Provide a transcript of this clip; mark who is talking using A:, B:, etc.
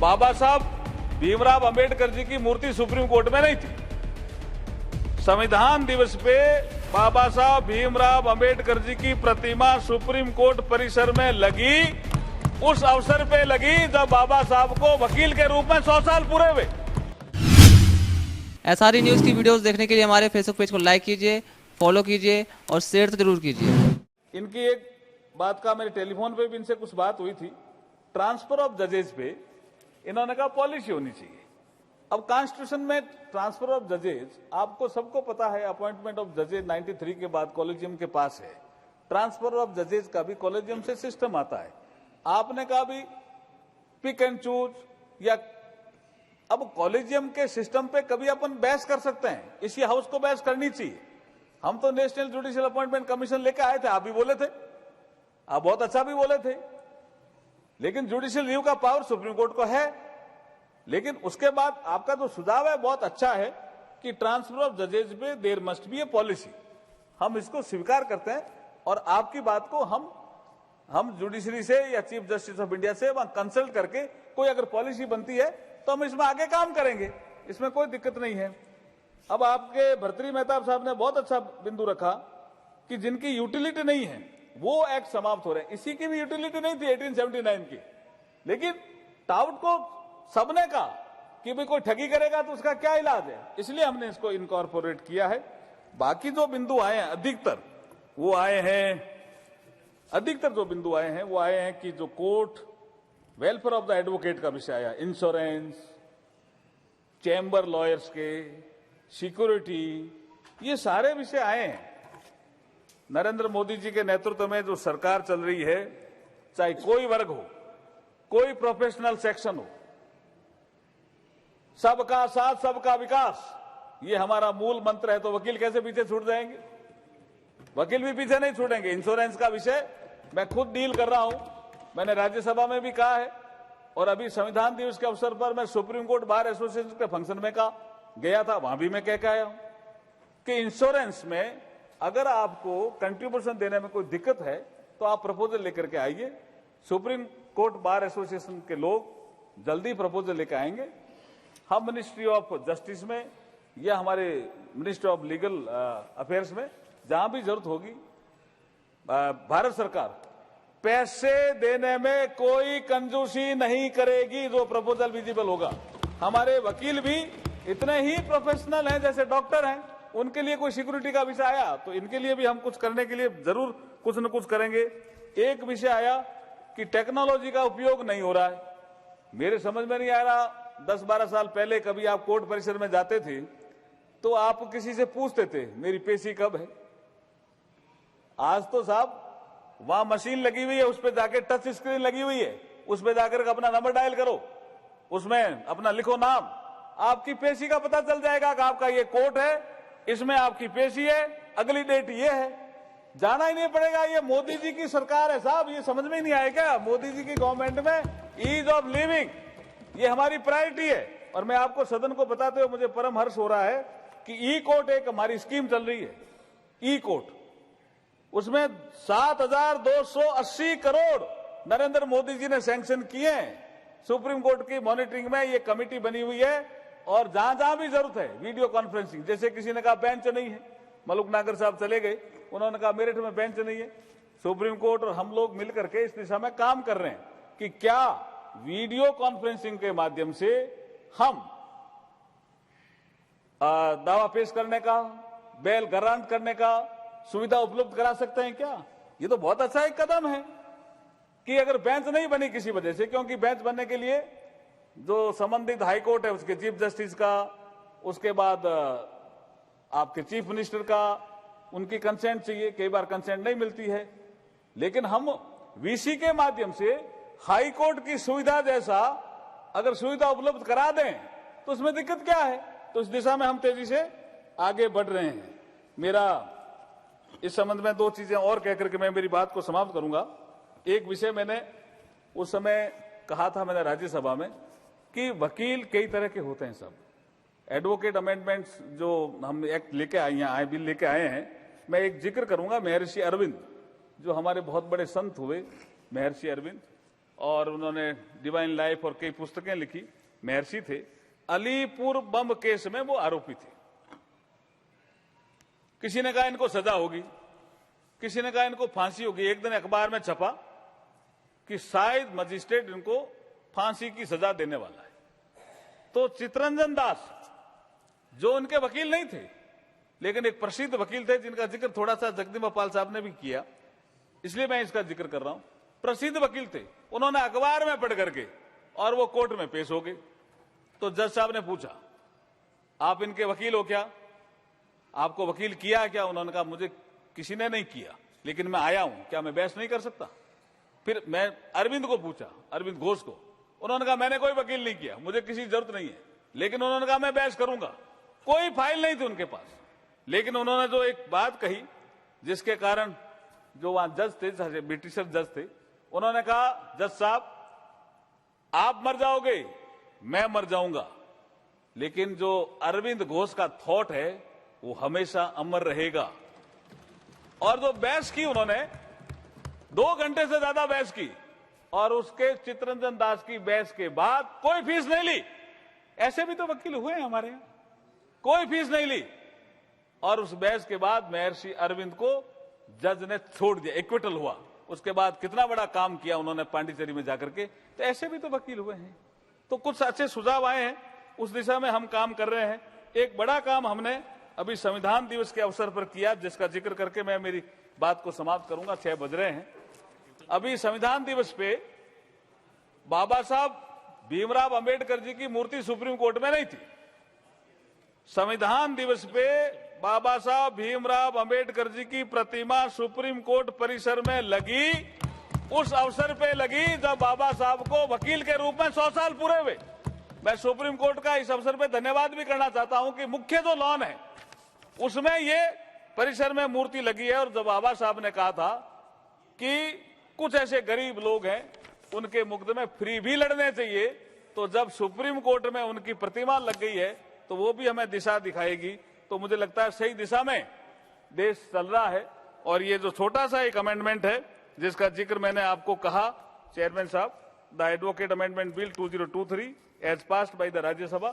A: बाबा साहब भीमराव अंबेडकर जी की मूर्ति supreme court में नहीं थी। संविधान दिवस पे बाबा साहब भीमराव अंबेडकर जी की प्रतिमा सुप्रीम कोर्ट परिसर में लगी, उस अवसर पे लगी जब बाबा साहब को वकील के रूप में 100 साल पूरे हुए।
B: SRE न्यूज़ की वीडियोस देखने के लिए हमारे फेसबुक पेज को लाइक कीजिए, फॉलो कीजिए और शेयर तो जरूर कीजिए।
A: इनकी एक बात का मेरे टेलीफोन पे भी इनसे कुछ बात हुई थी, ट्रांसफर ऑफ जजेस पे इन्होंने कहा पॉलिसी होनी चाहिए। अब कॉन्स्टिट्यूशन में ट्रांसफर ऑफ जजेस, आपको सबको पता है, अपॉइंटमेंट ऑफ जजेस 93 के बाद कॉलेजियम के पास है। ट्रांसफर ऑफ जजेस का भी कॉलेजियम से सिस्टम आता है। आपने कहा भी पिक एंड चूज, या अब कॉलेजियम के सिस्टम पे कभी अपन बहस कर सकते हैं, इसी हाउस को बहस करनी चाहिए। हम तो नेशनल जुडिशियल अपॉइंटमेंट कमीशन लेकर आए थे, आप भी बोले थे, आप बहुत अच्छा भी बोले थे, लेकिन जुडिशियल रिव्यू का पावर सुप्रीम कोर्ट को है। लेकिन उसके बाद आपका जो सुझाव है बहुत अच्छा है कि ट्रांसफर ऑफ जजेस पे there must be a policy. हम इसको स्वीकार करते हैं और आपकी बात को हम जुडिशरी से या चीफ जस्टिस ऑफ इंडिया से वहां कंसल्ट करके कोई अगर पॉलिसी बनती है तो हम इसमें आगे काम करेंगे, इसमें कोई दिक्कत नहीं है। अब आपके भर्तृहरि मेहताब साहब ने बहुत अच्छा बिंदु रखा कि जिनकी यूटिलिटी नहीं है वो एक्ट समाप्त हो रहे हैं। इसी की भी यूटिलिटी नहीं थी 1879 की, लेकिन टाउट को सबने कहा कि भाई कोई ठगी करेगा तो उसका क्या इलाज है, इसलिए हमने इसको इनकॉर्पोरेट किया है। बाकी जो बिंदु आए हैं अधिकतर वो आए हैं कि जो court welfare of the advocate का विषय आया, इंश्योरेंस, चैम्बर लॉयर्स के, सिक्योरिटी, ये सारे विषय आए हैं। नरेंद्र मोदी जी के नेतृत्व में जो सरकार चल रही है, चाहे कोई वर्ग हो, कोई प्रोफेशनल सेक्शन हो, सबका साथ सबका विकास, ये हमारा मूल मंत्र है। तो वकील कैसे पीछे छूट जाएंगे? वकील भी पीछे नहीं छूटेंगे। इंश्योरेंस का विषय मैं खुद डील कर रहा हूं, मैंने राज्यसभा में भी कहा है और अभी संविधान दिवस के अवसर पर मैं सुप्रीम कोर्ट बार एसोसिएशन के फंक्शन में गया था, वहां भी मैं कह के आया हूं कि इंश्योरेंस में अगर आपको कंट्रीब्यूशन देने में कोई दिक्कत है तो आप प्रपोजल लेकर के आइए। सुप्रीम कोर्ट बार एसोसिएशन के लोग जल्दी प्रपोजल लेकर आएंगे। हम मिनिस्ट्री ऑफ जस्टिस में या हमारे मिनिस्ट्री ऑफ लीगल अफेयर्स में जहां भी जरूरत होगी, भारत सरकार पैसे देने में कोई कंजूसी नहीं करेगी। जो प्रपोजल विजिबल होगा, हमारे वकील भी इतने ही प्रोफेशनल हैं जैसे डॉक्टर हैं, उनके लिए कोई सिक्योरिटी का विषय आया तो इनके लिए भी हम कुछ करने के लिए जरूर कुछ न कुछ करेंगे। एक विषय आया कि टेक्नोलॉजी का उपयोग नहीं हो रहा है, मेरे समझ में नहीं आ रहा। 10-12 साल पहले कभी आप कोर्ट परिसर में जाते थे तो आप किसी से पूछते थे मेरी पेशी कब है। आज तो साहब वहां मशीन लगी हुई है, उस पर जाके टच स्क्रीन लगी हुई है, उस पर जाकर अपना नंबर डायल करो, उसमें अपना लिखो नाम, आपकी पेशी का पता चल जाएगा कि आपका ये कोर्ट है, इसमें आपकी पेशी है, अगली डेट ये है, जाना ही नहीं पड़ेगा। ये मोदी जी की सरकार है साहब, ये समझ में ही नहीं आएगा। मोदी जी की गवर्नमेंट में ईज ऑफ लिविंग ये हमारी प्रायोरिटी है। और मैं आपको सदन को बताते हुए मुझे परम हर्ष हो रहा है कि ई कोर्ट एक हमारी स्कीम चल रही है, ई कोर्ट, उसमें 7,280 करोड़ नरेंद्र मोदी जी ने सैंक्शन किए हैं। सुप्रीम कोर्ट की मॉनिटरिंग में ये कमेटी बनी हुई है और जहां जहां भी जरूरत है वीडियो कॉन्फ्रेंसिंग, जैसे किसी ने कहा बेंच नहीं है, मलुक नागर साहब चले गए, उन्होंने कहा मेरठ में बेंच नहीं है। सुप्रीम कोर्ट और हम लोग मिलकर के इस दिशा में काम कर रहे हैं कि क्या वीडियो कॉन्फ्रेंसिंग के माध्यम से हम दावा पेश करने का, बेल गारंट करने का सुविधा उपलब्ध करा सकते हैं क्या? ये तो बहुत अच्छा एक कदम है कि अगर बेंच नहीं बनी किसी वजह से, क्योंकि बेंच बनने के लिए जो संबंधित हाई कोर्ट है उसके चीफ जस्टिस का, उसके बाद आपके चीफ मिनिस्टर का, उनकी कंसेंट चाहिए, कई बार कंसेंट नहीं मिलती है। लेकिन हम वीसी के माध्यम से हाई कोर्ट की सुविधा जैसा अगर सुविधा उपलब्ध करा दें तो उसमें दिक्कत क्या है? तो इस दिशा में हम तेजी से आगे बढ़ रहे हैं। मेरा इस संबंध में 2 चीजें और कहकर के मैं मेरी बात को समाप्त करूंगा। एक विषय मैंने उस समय कहा था मैंने राज्यसभा में कि वकील कई तरह के होते हैं सब। एडवोकेट अमेंडमेंट्स जो हम एक्ट लेके आए हैं, बिल लेके आए हैं, मैं एक जिक्र करूंगा महर्षि अरविंद, जो हमारे बहुत बड़े संत हुए महर्षि अरविंद, और उन्होंने डिवाइन लाइफ और कई पुस्तकें लिखी, महर्षि थे। अलीपुर बम केस में वो आरोपी थे। किसी ने कहा इनको सजा होगी, किसी ने कहा इनको फांसी होगी। एक दिन अखबार में छपा कि शायद मजिस्ट्रेट इनको फांसी की सजा देने वाला है। तो चितरंजन दास, जो उनके वकील नहीं थे लेकिन एक प्रसिद्ध वकील थे, जिनका जिक्र थोड़ा सा जगदीप पाल साहब ने भी किया, इसलिए मैं इसका जिक्र कर रहा हूं। प्रसिद्ध वकील थे, उन्होंने अखबार में पढ़ करके और वो कोर्ट में पेश हो गए। तो जज साहब ने पूछा, आप इनके वकील हो क्या, आपको वकील किया क्या? उन्होंने कहा मुझे किसी ने नहीं किया, लेकिन मैं आया हूं, क्या मैं बहस नहीं कर सकता? फिर मैं अरविंद को पूछा, अरविंद घोष को, उन्होंने कहा मैंने कोई वकील नहीं किया, मुझे किसी जरूरत नहीं है, लेकिन उन्होंने कहा मैं बहस करूंगा। कोई फाइल नहीं थी उनके पास, लेकिन उन्होंने जो एक बात कही जिसके कारण जो वहां जज थे, ब्रिटिशर जज थे, उन्होंने कहा जज साहब आप मर जाओगे, मैं मर जाऊंगा, लेकिन जो अरविंद घोष का थॉट है वो हमेशा अमर रहेगा। और जो बहस की उन्होंने 2 घंटे से ज्यादा बहस की, और उसके चितरंजन दास की बहस के बाद कोई फीस नहीं ली। ऐसे भी तो वकील हुए हैं हमारे यहां, कोई फीस नहीं ली। और उस बहस के बाद महर्षि अरविंद को जज ने छोड़ दिया, एक्विटल हुआ। उसके बाद कितना बड़ा काम किया उन्होंने पांडिचेरी में जाकर के। तो ऐसे भी तो वकील हुए हैं। तो कुछ अच्छे सुझाव आए हैं, उस दिशा में हम काम कर रहे हैं। एक बड़ा काम हमने अभी संविधान दिवस के अवसर पर किया, जिसका जिक्र करके मैं मेरी बात को समाप्त करूंगा, 6 बज रहे हैं। अभी संविधान दिवस पे बाबा साहब भीमराव अंबेडकर जी की मूर्ति सुप्रीम कोर्ट में नहीं थी। संविधान दिवस पे बाबा साहब भीमराव अंबेडकर जी की प्रतिमा सुप्रीम कोर्ट परिसर में लगी। उस अवसर पे लगी जब बाबा साहब को वकील के रूप में 100 साल पूरे हुए। मैं सुप्रीम कोर्ट का इस अवसर पे धन्यवाद भी करना चाहता हूं कि मुख्य जो लॉन है उसमें ये परिसर में मूर्ति लगी है। और जब बाबा साहब ने कहा था कि कुछ ऐसे गरीब लोग हैं उनके मुकदमे फ्री भी लड़ने चाहिए, तो जब सुप्रीम कोर्ट में उनकी प्रतिमा लग गई है तो वो भी हमें दिशा दिखाएगी। तो मुझे लगता है सही दिशा में देश चल रहा है। और ये जो छोटा सा एक अमेंडमेंट है जिसका जिक्र मैंने आपको कहा चेयरमैन साहब, the advocate amendment bill 2023 as passed by the Rajya Sabha.